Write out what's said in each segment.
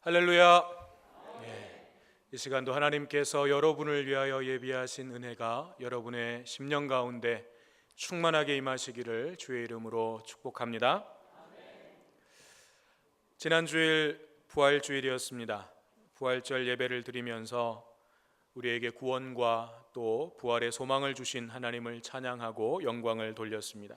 할렐루야. 이 시간도 하나님께서 여러분을 위하여 예비하신 은혜가 여러분의 심령 가운데 충만하게 임하시기를 주의 이름으로 축복합니다. 지난 주일 부활주일이었습니다. 부활절 예배를 드리면서 우리에게 구원과 또 부활의 소망을 주신 하나님을 찬양하고 영광을 돌렸습니다.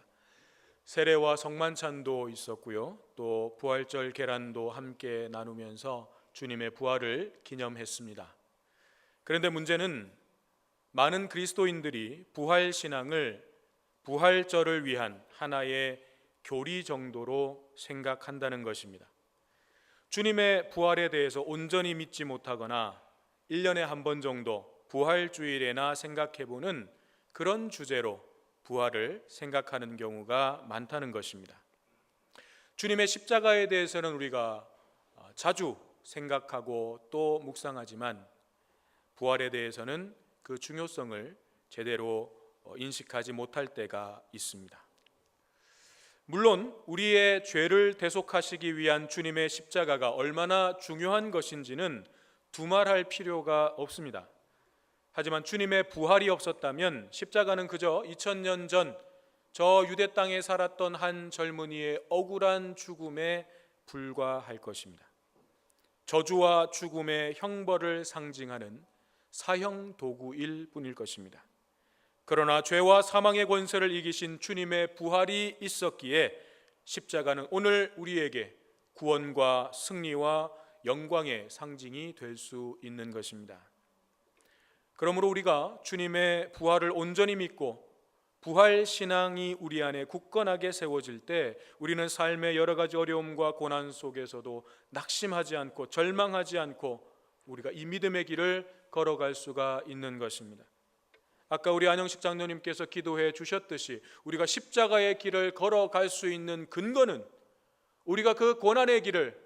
세례와 성만찬도 있었고요, 또 부활절 계란도 함께 나누면서 주님의 부활을 기념했습니다. 그런데 문제는 많은 그리스도인들이 부활신앙을 부활절을 위한 하나의 교리 정도로 생각한다는 것입니다. 주님의 부활에 대해서 온전히 믿지 못하거나 1년에 한 번 정도 부활주일에나 생각해보는 그런 주제로 부활을 생각하는 경우가 많다는 것입니다. 주님의 십자가에 대해서는 우리가 자주 생각하고 또 묵상하지만 부활에 대해서는 그 중요성을 제대로 인식하지 못할 때가 있습니다. 물론 우리의 죄를 대속하시기 위한 주님의 십자가가 얼마나 중요한 것인지는 두말할 필요가 없습니다. 하지만 주님의 부활이 없었다면 십자가는 그저 2000년 전 저 유대 땅에 살았던 한 젊은이의 억울한 죽음에 불과할 것입니다. 저주와 죽음의 형벌을 상징하는 사형 도구일 뿐일 것입니다. 그러나 죄와 사망의 권세를 이기신 주님의 부활이 있었기에 십자가는 오늘 우리에게 구원과 승리와 영광의 상징이 될 수 있는 것입니다. 그러므로 우리가 주님의 부활을 온전히 믿고 부활 신앙이 우리 안에 굳건하게 세워질 때 우리는 삶의 여러 가지 어려움과 고난 속에서도 낙심하지 않고 절망하지 않고 우리가 이 믿음의 길을 걸어갈 수가 있는 것입니다. 아까 우리 안영식 장로님께서 기도해 주셨듯이 우리가 십자가의 길을 걸어갈 수 있는 근거는 우리가 그 고난의 길을,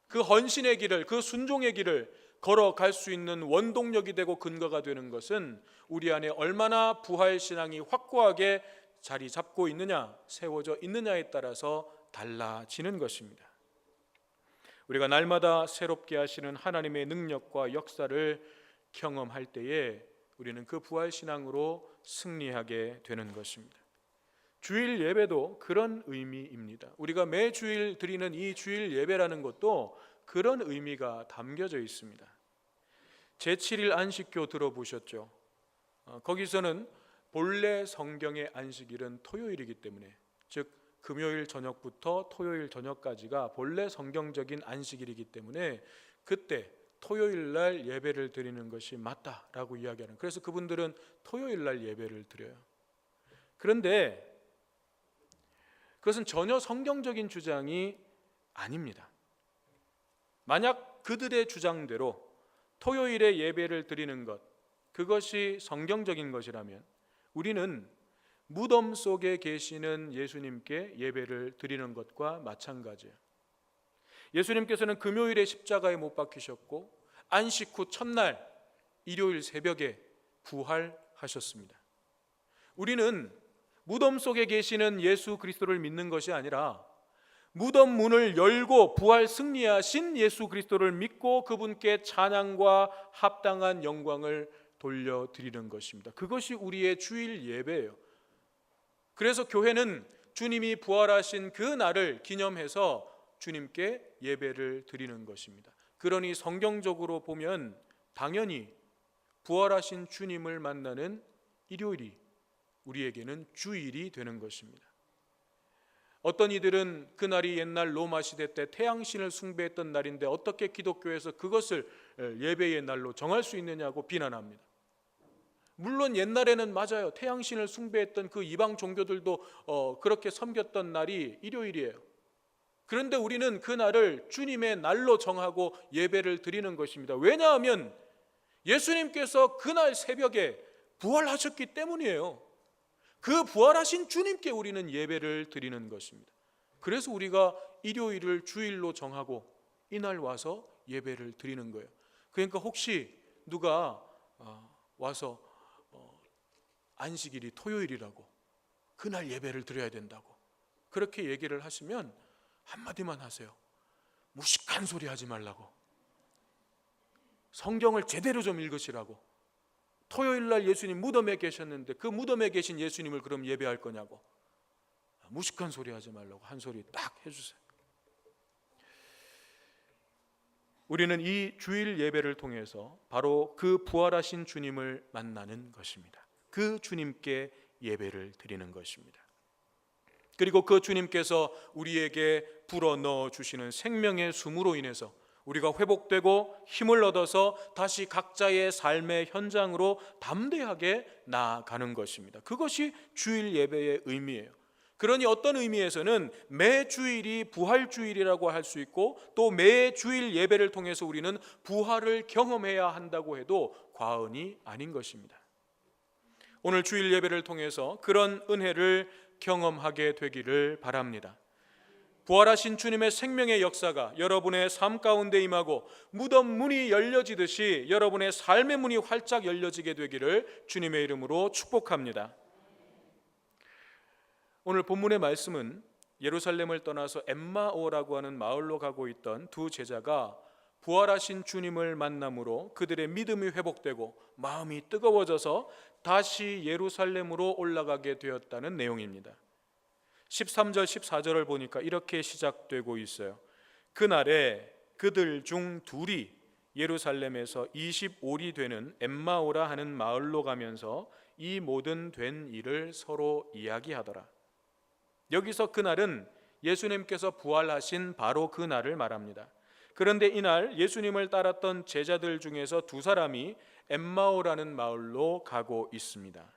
그 헌신의 길을, 그 순종의 길을 걸어갈 수 있는 원동력이 되고 근거가 되는 것은 우리 안에 얼마나 부활신앙이 확고하게 자리 잡고 있느냐, 세워져 있느냐에 따라서 달라지는 것입니다. 우리가 날마다 새롭게 하시는 하나님의 능력과 역사를 경험할 때에 우리는 그 부활신앙으로 승리하게 되는 것입니다. 주일 예배도 그런 의미입니다. 우리가 매 주일 드리는 이 주일 예배라는 것도 그런 의미가 담겨져 있습니다. 제7일 안식교 들어보셨죠? 거기서는 본래 성경의 안식일은 토요일이기 때문에, 즉 금요일 저녁부터 토요일 저녁까지가 본래 성경적인 안식일이기 때문에 그때 토요일 날 예배를 드리는 것이 맞다라고 이야기하는, 그래서 그분들은 토요일 날 예배를 드려요. 그런데 그것은 전혀 성경적인 주장이 아닙니다. 만약 그들의 주장대로 토요일에 예배를 드리는 것, 그것이 성경적인 것이라면 우리는 무덤 속에 계시는 예수님께 예배를 드리는 것과 마찬가지예요. 예수님께서는 금요일에 십자가에 못 박히셨고 안식 후 첫날 일요일 새벽에 부활하셨습니다. 우리는 무덤 속에 계시는 예수 그리스도를 믿는 것이 아니라 무덤 문을 열고 부활 승리하신 예수 그리스도를 믿고 그분께 찬양과 합당한 영광을 돌려드리는 것입니다. 그것이 우리의 주일 예배예요. 그래서 교회는 주님이 부활하신 그 날을 기념해서 주님께 예배를 드리는 것입니다. 그러니 성경적으로 보면 당연히 부활하신 주님을 만나는 일요일이 우리에게는 주일이 되는 것입니다. 어떤 이들은 그날이 옛날 로마 시대 때 태양신을 숭배했던 날인데 어떻게 기독교에서 그것을 예배의 날로 정할 수 있느냐고 비난합니다. 물론 옛날에는 맞아요. 태양신을 숭배했던 그 이방 종교들도 그렇게 섬겼던 날이 일요일이에요. 그런데 우리는 그 날을 주님의 날로 정하고 예배를 드리는 것입니다. 왜냐하면 예수님께서 그날 새벽에 부활하셨기 때문이에요. 그 부활하신 주님께 우리는 예배를 드리는 것입니다. 그래서 우리가 일요일을 주일로 정하고 이날 와서 예배를 드리는 거예요. 그러니까 혹시 누가 와서 안식일이 토요일이라고 그날 예배를 드려야 된다고 그렇게 얘기를 하시면 한마디만 하세요. 무식한 소리 하지 말라고. 성경을 제대로 좀 읽으시라고. 토요일 날 예수님 무덤에 계셨는데 그 무덤에 계신 예수님을 그럼 예배할 거냐고. 무식한 소리 하지 말라고 한 소리 딱 해주세요. 우리는 이 주일 예배를 통해서 바로 그 부활하신 주님을 만나는 것입니다. 그 주님께 예배를 드리는 것입니다. 그리고 그 주님께서 우리에게 불어넣어 주시는 생명의 숨으로 인해서 우리가 회복되고 힘을 얻어서 다시 각자의 삶의 현장으로 담대하게 나아가는 것입니다. 그것이 주일 예배의 의미예요. 그러니 어떤 의미에서는 매 주일이 부활주일이라고 할 수 있고 또 매 주일 예배를 통해서 우리는 부활을 경험해야 한다고 해도 과언이 아닌 것입니다. 오늘 주일 예배를 통해서 그런 은혜를 경험하게 되기를 바랍니다. 부활하신 주님의 생명의 역사가 여러분의 삶 가운데 임하고 무덤 문이 열려지듯이 여러분의 삶의 문이 활짝 열려지게 되기를 주님의 이름으로 축복합니다. 오늘 본문의 말씀은 예루살렘을 떠나서 엠마오라고 하는 마을로 가고 있던 두 제자가 부활하신 주님을 만남으로 그들의 믿음이 회복되고 마음이 뜨거워져서 다시 예루살렘으로 올라가게 되었다는 내용입니다. 13절 14절을 보니까 이렇게 시작되고 있어요. 그날에 그들 중 둘이 예루살렘에서 25리 되는 엠마오라 하는 마을로 가면서 이 모든 된 일을 서로 이야기하더라. 여기서 그날은 예수님께서 부활하신 바로 그 날을 말합니다. 그런데 이날 예수님을 따랐던 제자들 중에서 두 사람이 엠마오라는 마을로 가고 있습니다.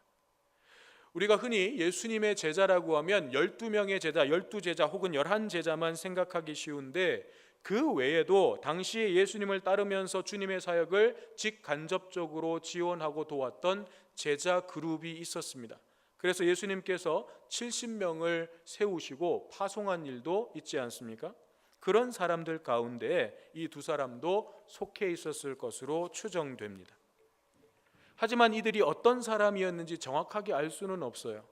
우리가 흔히 예수님의 제자라고 하면 12명의 제자, 12제자 혹은 11제자만 생각하기 쉬운데 그 외에도 당시에 예수님을 따르면서 주님의 사역을 직간접적으로 지원하고 도왔던 제자 그룹이 있었습니다. 그래서 예수님께서 70명을 세우시고 파송한 일도 있지 않습니까? 그런 사람들 가운데 이 두 사람도 속해 있었을 것으로 추정됩니다. 하지만 이들이 어떤 사람이었는지 정확하게 알 수는 없어요.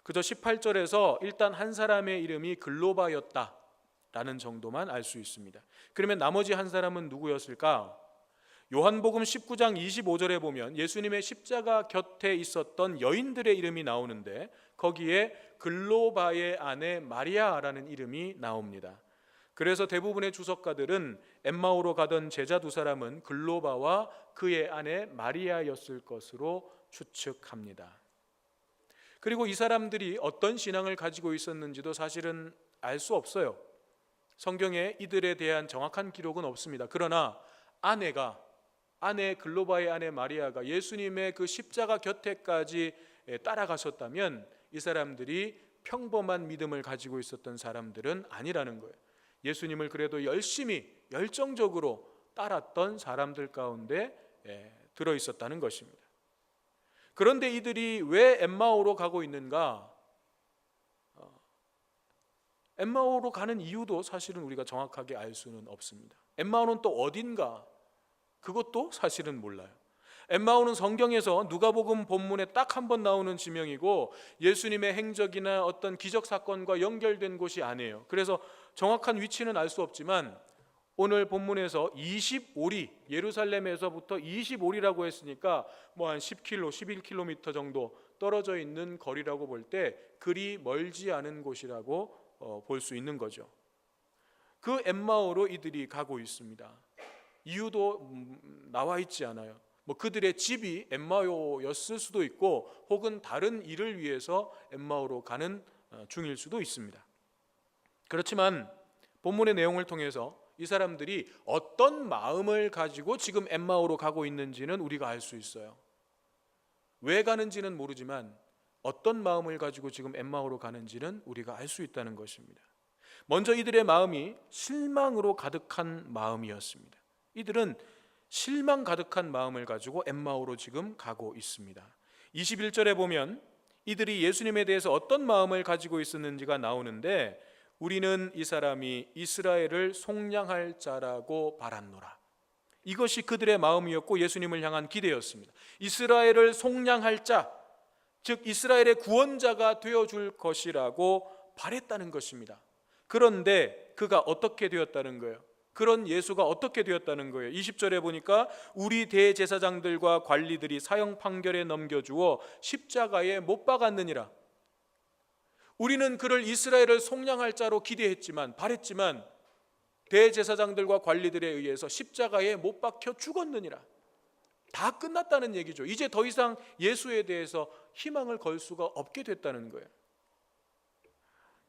그저 18절에서 일단 한 사람의 이름이 글로바였다라는 정도만 알 수 있습니다. 그러면 나머지 한 사람은 누구였을까? 요한복음 19장 25절에 보면 예수님의 십자가 곁에 있었던 여인들의 이름이 나오는데 거기에 글로바의 아내 마리아라는 이름이 나옵니다. 그래서 대부분의 주석가들은 엠마오로 가던 제자 두 사람은 글로바와 그의 아내 마리아였을 것으로 추측합니다. 그리고 이 사람들이 어떤 신앙을 가지고 있었는지도 사실은 알 수 없어요. 성경에 이들에 대한 정확한 기록은 없습니다. 그러나 아내 글로바의 아내 마리아가 예수님의 그 십자가 곁에까지 따라가셨다면 이 사람들이 평범한 믿음을 가지고 있었던 사람들은 아니라는 거예요. 예수님을 그래도 열심히 열정적으로 따랐던 사람들 가운데 들어 있었다는 것입니다. 그런데 이들이 왜 엠마오로 가고 있는가? 엠마오로 가는 이유도 사실은 우리가 정확하게 알 수는 없습니다. 엠마오는 또 어딘가? 그것도 사실은 몰라요. 엠마오는 성경에서 누가복음 본문에 딱 한 번 나오는 지명이고 예수님의 행적이나 어떤 기적 사건과 연결된 곳이 아니에요. 그래서 정확한 위치는 알 수 없지만 오늘 본문에서 25리, 예루살렘에서부터 25리라고 했으니까 뭐 한 10km, 11km 정도 떨어져 있는 거리라고 볼 때 그리 멀지 않은 곳이라고 볼 수 있는 거죠. 그 엠마오로 이들이 가고 있습니다. 이유도 나와 있지 않아요. 뭐 그들의 집이 엠마오였을 수도 있고 혹은 다른 일을 위해서 엠마오로 가는 중일 수도 있습니다. 그렇지만 본문의 내용을 통해서 이 사람들이 어떤 마음을 가지고 지금 엠마오로 가고 있는지는 우리가 알 수 있어요. 왜 가는지는 모르지만 어떤 마음을 가지고 지금 엠마오로 가는지는 우리가 알 수 있다는 것입니다. 먼저 이들의 마음이 실망으로 가득한 마음이었습니다. 이들은 실망 가득한 마음을 가지고 엠마오로 지금 가고 있습니다. 21절에 보면 이들이 예수님에 대해서 어떤 마음을 가지고 있었는지가 나오는데 우리는 이 사람이 이스라엘을 속량할 자라고 바랐노라. 이것이 그들의 마음이었고 예수님을 향한 기대였습니다. 이스라엘을 속량할 자, 즉 이스라엘의 구원자가 되어줄 것이라고 바랬다는 것입니다. 그런데 그가 어떻게 되었다는 거예요? 그런 예수가 어떻게 되었다는 거예요. 20절에 보니까 우리 대제사장들과 관리들이 사형 판결에 넘겨주어 십자가에 못 박았느니라. 우리는 그를 이스라엘을 속량할 자로 기대했지만 바랬지만 대제사장들과 관리들에 의해서 십자가에 못 박혀 죽었느니라. 다 끝났다는 얘기죠. 이제 더 이상 예수에 대해서 희망을 걸 수가 없게 됐다는 거예요.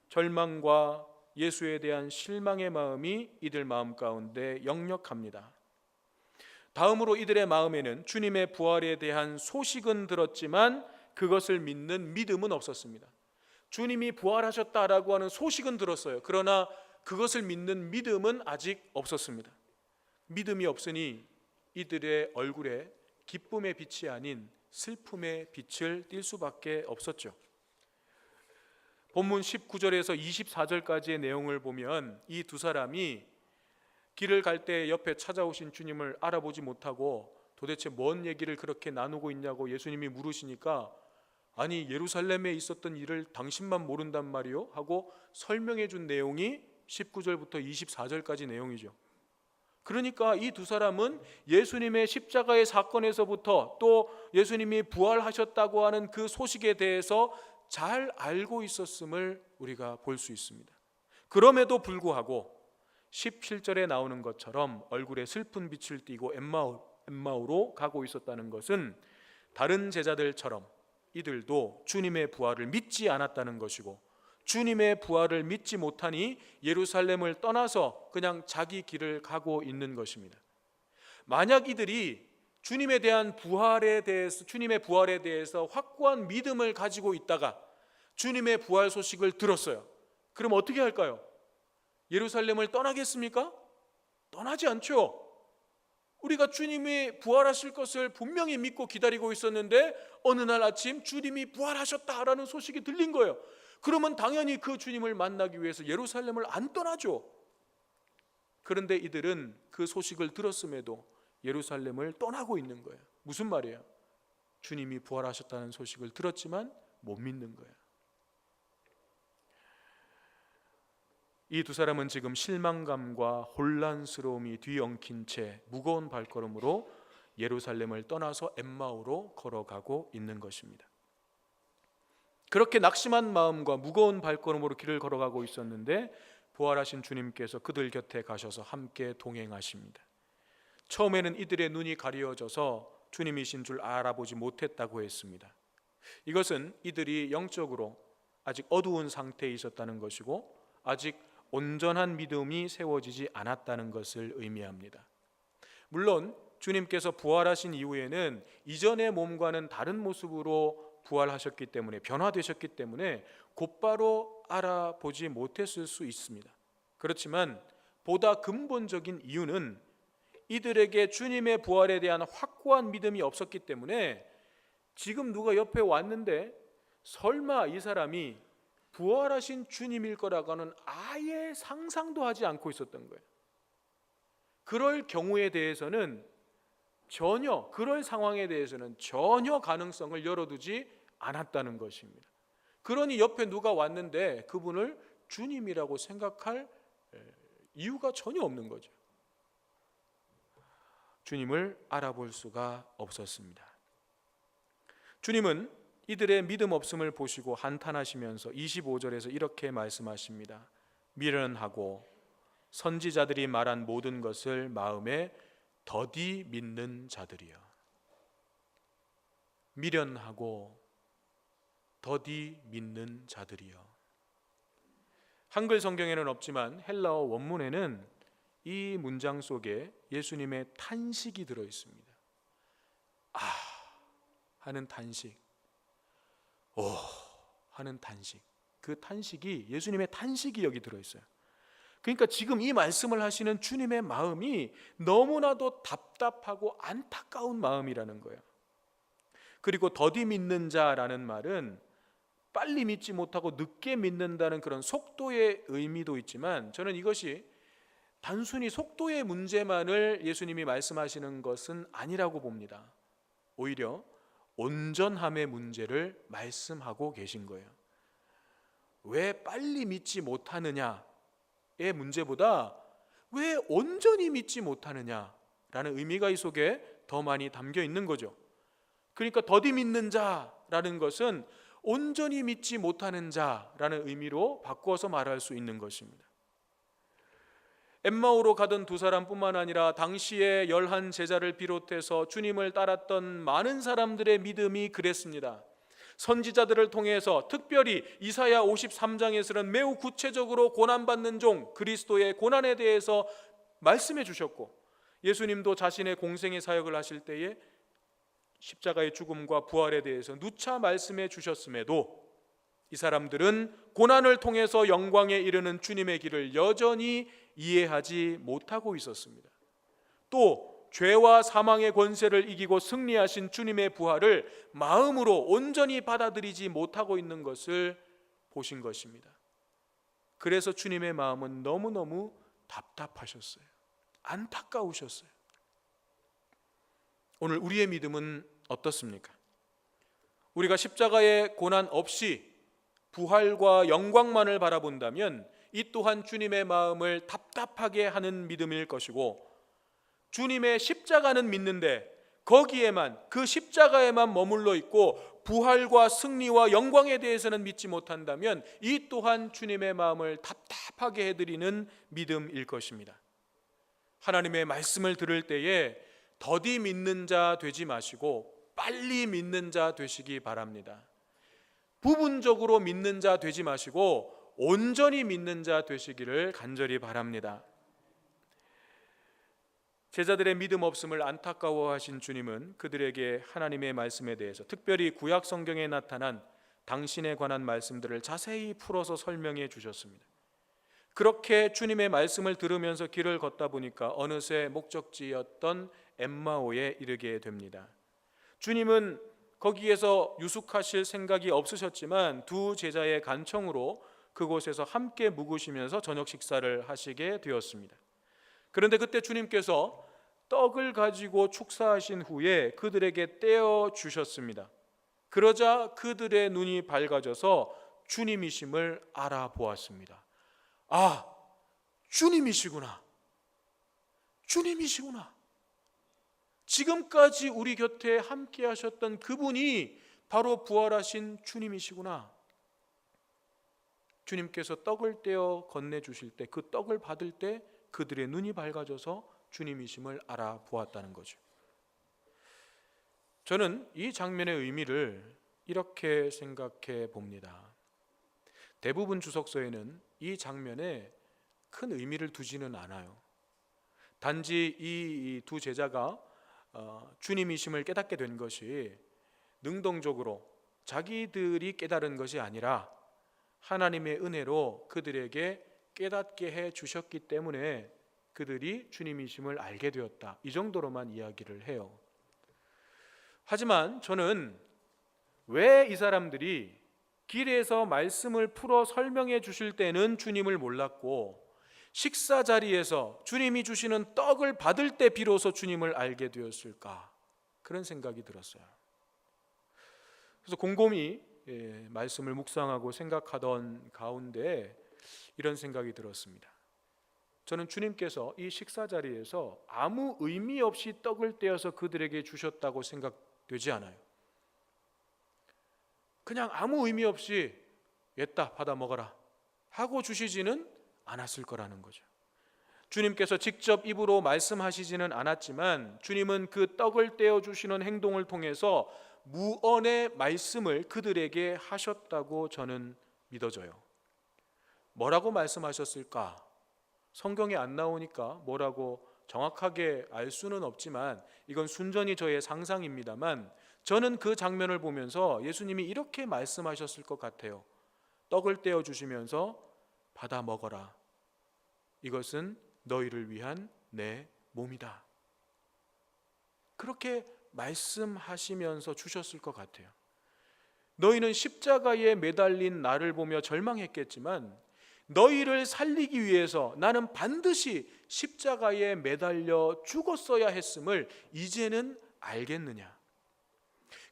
절망과 예수에 대한 실망의 마음이 이들 마음 가운데 역력합니다. 다음으로 이들의 마음에는 주님의 부활에 대한 소식은 들었지만 그것을 믿는 믿음은 없었습니다. 주님이 부활하셨다라고 하는 소식은 들었어요. 그러나 그것을 믿는 믿음은 아직 없었습니다. 믿음이 없으니 이들의 얼굴에 기쁨의 빛이 아닌 슬픔의 빛을 띌 수밖에 없었죠. 본문 19절에서 24절까지의 내용을 보면 이 두 사람이 길을 갈 때 옆에 찾아오신 주님을 알아보지 못하고 도대체 뭔 얘기를 그렇게 나누고 있냐고 예수님이 물으시니까 아니 예루살렘에 있었던 일을 당신만 모른단 말이요? 하고 설명해 준 내용이 19절부터 24절까지 내용이죠. 그러니까 이 두 사람은 예수님의 십자가의 사건에서부터 또 예수님이 부활하셨다고 하는 그 소식에 대해서 잘 알고 있었음을 우리가 볼 수 있습니다. 그럼에도 불구하고 17절에 나오는 것처럼 얼굴에 슬픈 빛을 띠고 엠마오로 가고 있었다는 것은 다른 제자들처럼 이들도 주님의 부활을 믿지 않았다는 것이고 주님의 부활을 믿지 못하니 예루살렘을 떠나서 그냥 자기 길을 가고 있는 것입니다. 만약 이들이 주님에 대한 부활에 대해서 주님의 부활에 대해서 확고한 믿음을 가지고 있다가 주님의 부활 소식을 들었어요. 그럼 어떻게 할까요? 예루살렘을 떠나겠습니까? 떠나지 않죠. 우리가 주님이 부활하실 것을 분명히 믿고 기다리고 있었는데 어느 날 아침 주님이 부활하셨다라는 소식이 들린 거예요. 그러면 당연히 그 주님을 만나기 위해서 예루살렘을 안 떠나죠. 그런데 이들은 그 소식을 들었음에도 예루살렘을 떠나고 있는 거예요. 무슨 말이에요? 주님이 부활하셨다는 소식을 들었지만 못 믿는 거예요. 이 두 사람은 지금 실망감과 혼란스러움이 뒤엉킨 채 무거운 발걸음으로 예루살렘을 떠나서 엠마오로 걸어가고 있는 것입니다. 그렇게 낙심한 마음과 무거운 발걸음으로 길을 걸어가고 있었는데 부활하신 주님께서 그들 곁에 가셔서 함께 동행하십니다. 처음에는 이들의 눈이 가려져서 주님이신 줄 알아보지 못했다고 했습니다. 이것은 이들이 영적으로 아직 어두운 상태에 있었다는 것이고 아직 온전한 믿음이 세워지지 않았다는 것을 의미합니다. 물론 주님께서 부활하신 이후에는 이전의 몸과는 다른 모습으로 부활하셨기 때문에 변화되셨기 때문에 곧바로 알아보지 못했을 수 있습니다. 그렇지만 보다 근본적인 이유는 이들에게 주님의 부활에 대한 확고한 믿음이 없었기 때문에 지금 누가 옆에 왔는데 설마 이 사람이 부활하신 주님일 거라고는 아예 상상도 하지 않고 있었던 거예요. 그럴 경우에 대해서는 그럴 상황에 대해서는 전혀 가능성을 열어두지 않았다는 것입니다. 그러니 옆에 누가 왔는데 그분을 주님이라고 생각할 이유가 전혀 없는 거죠. 주님을 알아볼 수가 없었습니다. 주님은 이들의 믿음 없음을 보시고 한탄하시면서 25절에서 이렇게 말씀하십니다. 미련하고 선지자들이 말한 모든 것을 마음에 더디 믿는 자들이여. 미련하고 더디 믿는 자들이여. 한글 성경에는 없지만 헬라어 원문에는 이 문장 속에 예수님의 탄식이 들어 있습니다. 아 하는 탄식, 오 하는 탄식. 그 탄식이 예수님의 탄식이 여기 들어 있어요. 그러니까 지금 이 말씀을 하시는 주님의 마음이 너무나도 답답하고 안타까운 마음이라는 거예요. 그리고 더디 믿는 자라는 말은 빨리 믿지 못하고 늦게 믿는다는 그런 속도의 의미도 있지만 저는 이것이 단순히 속도의 문제만을 예수님이 말씀하시는 것은 아니라고 봅니다. 오히려 온전함의 문제를 말씀하고 계신 거예요. 왜 빨리 믿지 못하느냐의 문제보다 왜 온전히 믿지 못하느냐라는 의미가 이 속에 더 많이 담겨 있는 거죠. 그러니까 더디 믿는 자라는 것은 온전히 믿지 못하는 자라는 의미로 바꾸어서 말할 수 있는 것입니다. 엠마오로 가던 두 사람뿐만 아니라 당시에 11 제자를 비롯해서 주님을 따랐던 많은 사람들의 믿음이 그랬습니다. 선지자들을 통해서 특별히 이사야 53장에서는 매우 구체적으로 고난받는 종 그리스도의 고난에 대해서 말씀해 주셨고, 예수님도 자신의 공생의 사역을 하실 때에 십자가의 죽음과 부활에 대해서 누차 말씀해 주셨음에도 이 사람들은 고난을 통해서 영광에 이르는 주님의 길을 여전히 이해하지 못하고 있었습니다. 또 죄와 사망의 권세를 이기고 승리하신 주님의 부활을 마음으로 온전히 받아들이지 못하고 있는 것을 보신 것입니다. 그래서 주님의 마음은 너무너무 답답하셨어요. 안타까우셨어요. 오늘 우리의 믿음은 어떻습니까? 우리가 십자가의 고난 없이 부활과 영광만을 바라본다면 이 또한 주님의 마음을 답답하게 하는 믿음일 것이고, 주님의 십자가는 믿는데 거기에만, 그 십자가에만 머물러 있고 부활과 승리와 영광에 대해서는 믿지 못한다면 이 또한 주님의 마음을 답답하게 해드리는 믿음일 것입니다. 하나님의 말씀을 들을 때에 더디 믿는 자 되지 마시고 빨리 믿는 자 되시기 바랍니다. 부분적으로 믿는 자 되지 마시고 온전히 믿는 자 되시기를 간절히 바랍니다. 제자들의 믿음 없음을 안타까워하신 주님은 그들에게 하나님의 말씀에 대해서, 특별히 구약 성경에 나타난 당신에 관한 말씀들을 자세히 풀어서 설명해 주셨습니다. 그렇게 주님의 말씀을 들으면서 길을 걷다 보니까 어느새 목적지였던 엠마오에 이르게 됩니다. 주님은 거기에서 유숙하실 생각이 없으셨지만 두 제자의 간청으로 그곳에서 함께 묵으시면서 저녁 식사를 하시게 되었습니다. 그런데 그때 주님께서 떡을 가지고 축사하신 후에 그들에게 떼어 주셨습니다. 그러자 그들의 눈이 밝아져서 주님이심을 알아보았습니다. 아, 주님이시구나. 주님이시구나. 지금까지 우리 곁에 함께 하셨던 그분이 바로 부활하신 주님이시구나. 주님께서 떡을 떼어 건네주실 때, 그 떡을 받을 때 그들의 눈이 밝아져서 주님이심을 알아보았다는 거죠. 저는 이 장면의 의미를 이렇게 생각해 봅니다. 대부분 주석서에는 이 장면에 큰 의미를 두지는 않아요. 단지 이 두 제자가 주님이심을 깨닫게 된 것이 능동적으로 자기들이 깨달은 것이 아니라 하나님의 은혜로 그들에게 깨닫게 해 주셨기 때문에 그들이 주님이심을 알게 되었다, 이 정도로만 이야기를 해요. 하지만 저는 왜 이 사람들이 길에서 말씀을 풀어 설명해 주실 때는 주님을 몰랐고 식사 자리에서 주님이 주시는 떡을 받을 때 비로소 주님을 알게 되었을까, 그런 생각이 들었어요. 그래서 곰곰이 말씀을 묵상하고 생각하던 가운데 이런 생각이 들었습니다. 저는 주님께서 이 식사 자리에서 아무 의미 없이 떡을 떼어서 그들에게 주셨다고 생각되지 않아요. 그냥 아무 의미 없이 옛다 받아 먹어라 하고 주시지는 않았을 거라는 거죠. 주님께서 직접 입으로 말씀하시지는 않았지만 주님은 그 떡을 떼어 주시는 행동을 통해서 무언의 말씀을 그들에게 하셨다고 저는 믿어져요. 뭐라고 말씀하셨을까? 성경에 안 나오니까 뭐라고 정확하게 알 수는 없지만 이건 순전히 저의 상상입니다만 저는 그 장면을 보면서 예수님이 이렇게 말씀하셨을 것 같아요. 떡을 떼어 주시면서 받아 먹어라. 이것은 너희를 위한 내 몸이다. 그렇게 말씀하시면서 주셨을 것 같아요. 너희는 십자가에 매달린 나를 보며 절망했겠지만 너희를 살리기 위해서 나는 반드시 십자가에 매달려 죽었어야 했음을 이제는 알겠느냐.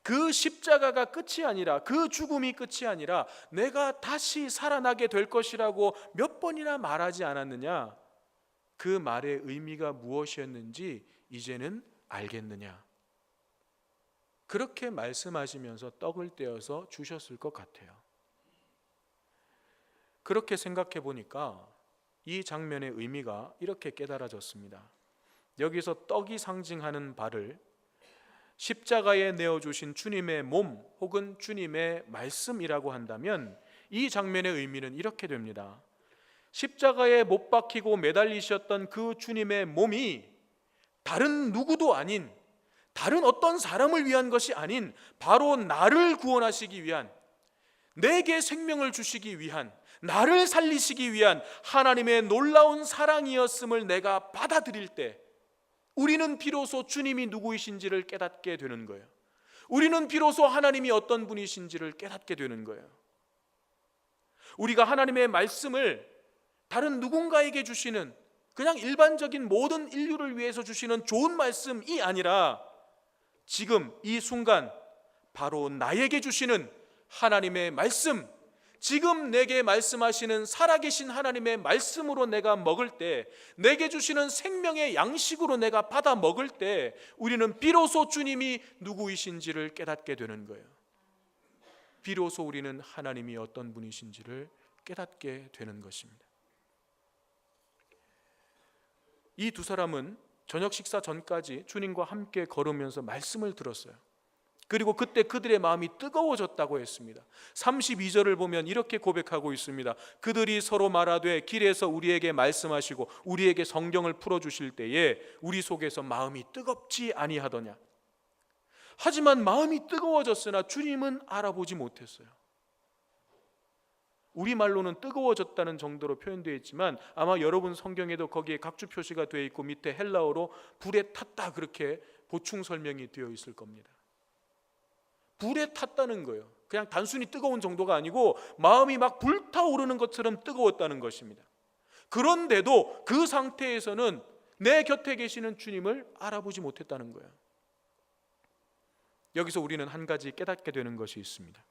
그 십자가가 끝이 아니라, 그 죽음이 끝이 아니라 내가 다시 살아나게 될 것이라고 몇 번이나 말하지 않았느냐. 그 말의 의미가 무엇이었는지 이제는 알겠느냐? 그렇게 말씀하시면서 떡을 떼어서 주셨을 것 같아요. 그렇게 생각해 보니까 이 장면의 의미가 이렇게 깨달아졌습니다. 여기서 떡이 상징하는 바를 십자가에 내어주신 주님의 몸 혹은 주님의 말씀이라고 한다면 이 장면의 의미는 이렇게 됩니다. 십자가에 못 박히고 매달리셨던 그 주님의 몸이 다른 누구도 아닌, 다른 어떤 사람을 위한 것이 아닌 바로 나를 구원하시기 위한, 내게 생명을 주시기 위한, 나를 살리시기 위한 하나님의 놀라운 사랑이었음을 내가 받아들일 때 우리는 비로소 주님이 누구이신지를 깨닫게 되는 거예요. 우리는 비로소 하나님이 어떤 분이신지를 깨닫게 되는 거예요. 우리가 하나님의 말씀을 다른 누군가에게 주시는, 그냥 일반적인 모든 인류를 위해서 주시는 좋은 말씀이 아니라 지금 이 순간 바로 나에게 주시는 하나님의 말씀, 지금 내게 말씀하시는 살아계신 하나님의 말씀으로 내가 먹을 때, 내게 주시는 생명의 양식으로 내가 받아 먹을 때 우리는 비로소 주님이 누구이신지를 깨닫게 되는 거예요. 비로소 우리는 하나님이 어떤 분이신지를 깨닫게 되는 것입니다. 이 두 사람은 저녁 식사 전까지 주님과 함께 걸으면서 말씀을 들었어요. 그리고 그때 그들의 마음이 뜨거워졌다고 했습니다. 32절을 보면 이렇게 고백하고 있습니다. 그들이 서로 말하되 길에서 우리에게 말씀하시고 우리에게 성경을 풀어주실 때에 우리 속에서 마음이 뜨겁지 아니하더냐. 하지만 마음이 뜨거워졌으나 주님은 알아보지 못했어요. 우리말로는 뜨거워졌다는 정도로 표현되어 있지만 아마 여러분 성경에도 거기에 각주 표시가 되어 있고 밑에 헬라어로 불에 탔다 그렇게 보충 설명이 되어 있을 겁니다. 불에 탔다는 거예요. 그냥 단순히 뜨거운 정도가 아니고 마음이 막 불타오르는 것처럼 뜨거웠다는 것입니다. 그런데도 그 상태에서는 내 곁에 계시는 주님을 알아보지 못했다는 거예요. 여기서 우리는 한 가지 깨닫게 되는 것이 있습니다.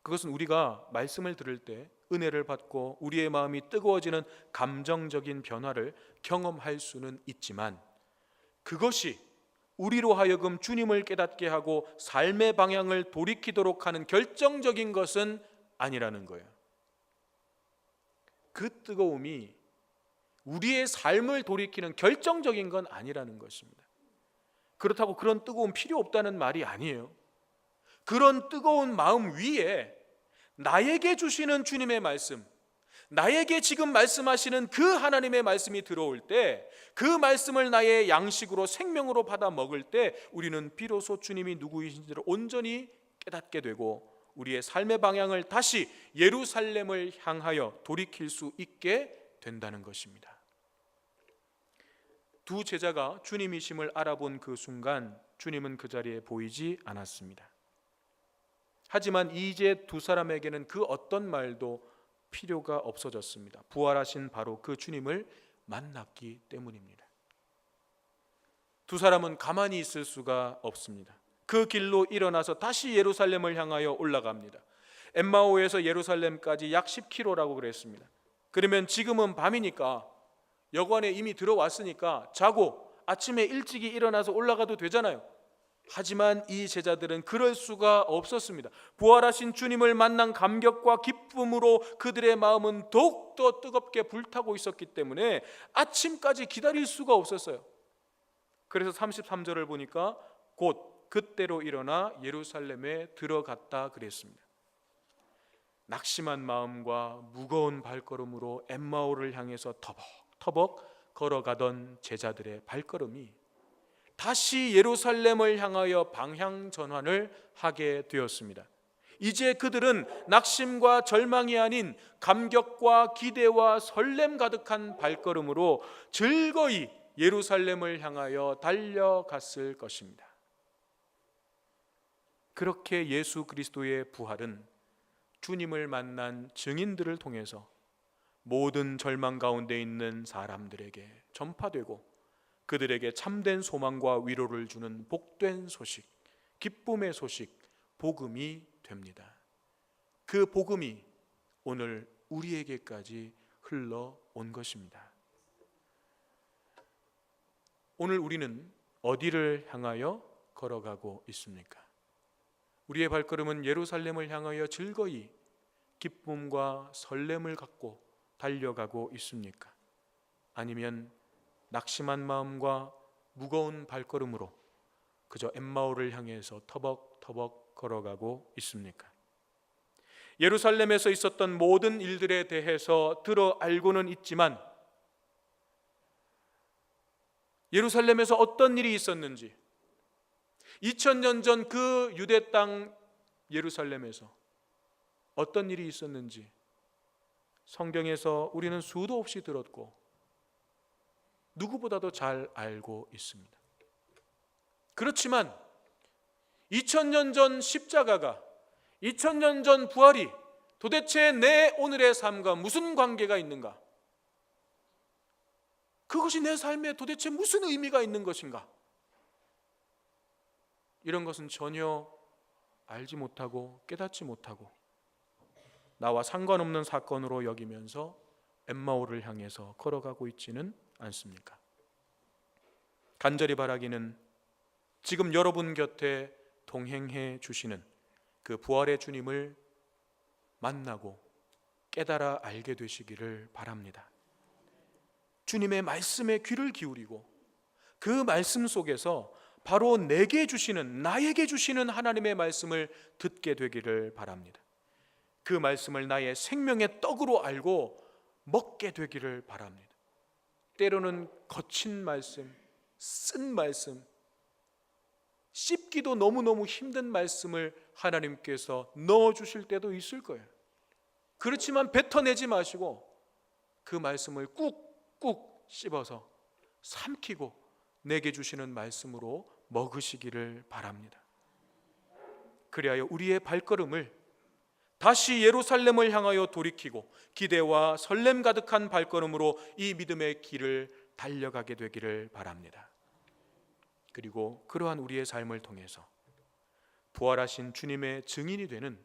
그것은 우리가 말씀을 들을 때 은혜를 받고 우리의 마음이 뜨거워지는 감정적인 변화를 경험할 수는 있지만 그것이 우리로 하여금 주님을 깨닫게 하고 삶의 방향을 돌이키도록 하는 결정적인 것은 아니라는 거예요. 그 뜨거움이 우리의 삶을 돌이키는 결정적인 건 아니라는 것입니다. 그렇다고 그런 뜨거움 필요 없다는 말이 아니에요. 그런 뜨거운 마음 위에 나에게 주시는 주님의 말씀, 나에게 지금 말씀하시는 그 하나님의 말씀이 들어올 때 그 말씀을 나의 양식으로 생명으로 받아 먹을 때 우리는 비로소 주님이 누구이신지를 온전히 깨닫게 되고 우리의 삶의 방향을 다시 예루살렘을 향하여 돌이킬 수 있게 된다는 것입니다. 두 제자가 주님이심을 알아본 그 순간 주님은 그 자리에 보이지 않았습니다. 하지만 이제 두 사람에게는 그 어떤 말도 필요가 없어졌습니다. 부활하신 바로 그 주님을 만났기 때문입니다. 두 사람은 가만히 있을 수가 없습니다. 그 길로 일어나서 다시 예루살렘을 향하여 올라갑니다. 엠마오에서 예루살렘까지 약 10km라고 그랬습니다. 그러면 지금은 밤이니까 여관에 이미 들어왔으니까 자고 아침에 일찍이 일어나서 올라가도 되잖아요. 하지만 이 제자들은 그럴 수가 없었습니다. 부활하신 주님을 만난 감격과 기쁨으로 그들의 마음은 더욱더 뜨겁게 불타고 있었기 때문에 아침까지 기다릴 수가 없었어요. 그래서 33절을 보니까 곧 그때로 일어나 예루살렘에 들어갔다 그랬습니다. 낙심한 마음과 무거운 발걸음으로 엠마오를 향해서 터벅터벅 걸어가던 제자들의 발걸음이 다시 예루살렘을 향하여 방향 전환을 하게 되었습니다. 이제 그들은 낙심과 절망이 아닌 감격과 기대와 설렘 가득한 발걸음으로 즐거이 예루살렘을 향하여 달려갔을 것입니다. 그렇게 예수 그리스도의 부활은 주님을 만난 증인들을 통해서 모든 절망 가운데 있는 사람들에게 전파되고 그들에게 참된 소망과 위로를 주는 복된 소식, 기쁨의 소식, 복음이 됩니다. 그 복음이 오늘 우리에게까지 흘러온 것입니다. 오늘 우리는 어디를 향하여 걸어가고 있습니까? 우리의 발걸음은 예루살렘을 향하여 즐거이 기쁨과 설렘을 갖고 달려가고 있습니까? 아니면 낙심한 마음과 무거운 발걸음으로 그저 엠마오를 향해서 터벅터벅 걸어가고 있습니까? 예루살렘에서 있었던 모든 일들에 대해서 들어 알고는 있지만 예루살렘에서 어떤 일이 있었는지, 2000년 전 그 유대 땅 예루살렘에서 어떤 일이 있었는지 성경에서 우리는 수도 없이 들었고 누구보다도 잘 알고 있습니다. 그렇지만 2000년 전 십자가가, 2000년 전 부활이 도대체 내 오늘의 삶과 무슨 관계가 있는가? 그것이 내 삶에 도대체 무슨 의미가 있는 것인가? 이런 것은 전혀 알지 못하고 깨닫지 못하고 나와 상관없는 사건으로 여기면서 엠마오를 향해서 걸어가고 있지는 않습니까? 간절히 바라기는 지금 여러분 곁에 동행해 주시는 그 부활의 주님을 만나고 깨달아 알게 되시기를 바랍니다. 주님의 말씀에 귀를 기울이고 그 말씀 속에서 바로 내게 주시는, 나에게 주시는 하나님의 말씀을 듣게 되기를 바랍니다. 그 말씀을 나의 생명의 떡으로 알고 먹게 되기를 바랍니다. 때로는 거친 말씀, 쓴 말씀, 씹기도 너무너무 힘든 말씀을 하나님께서 넣어주실 때도 있을 거예요. 그렇지만 뱉어내지 마시고 그 말씀을 꾹꾹 씹어서 삼키고 내게 주시는 말씀으로 먹으시기를 바랍니다. 그리하여 우리의 발걸음을 다시 예루살렘을 향하여 돌이키고 기대와 설렘 가득한 발걸음으로 이 믿음의 길을 달려가게 되기를 바랍니다. 그리고 그러한 우리의 삶을 통해서 부활하신 주님의 증인이 되는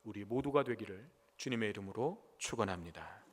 우리 모두가 되기를 주님의 이름으로 축원합니다.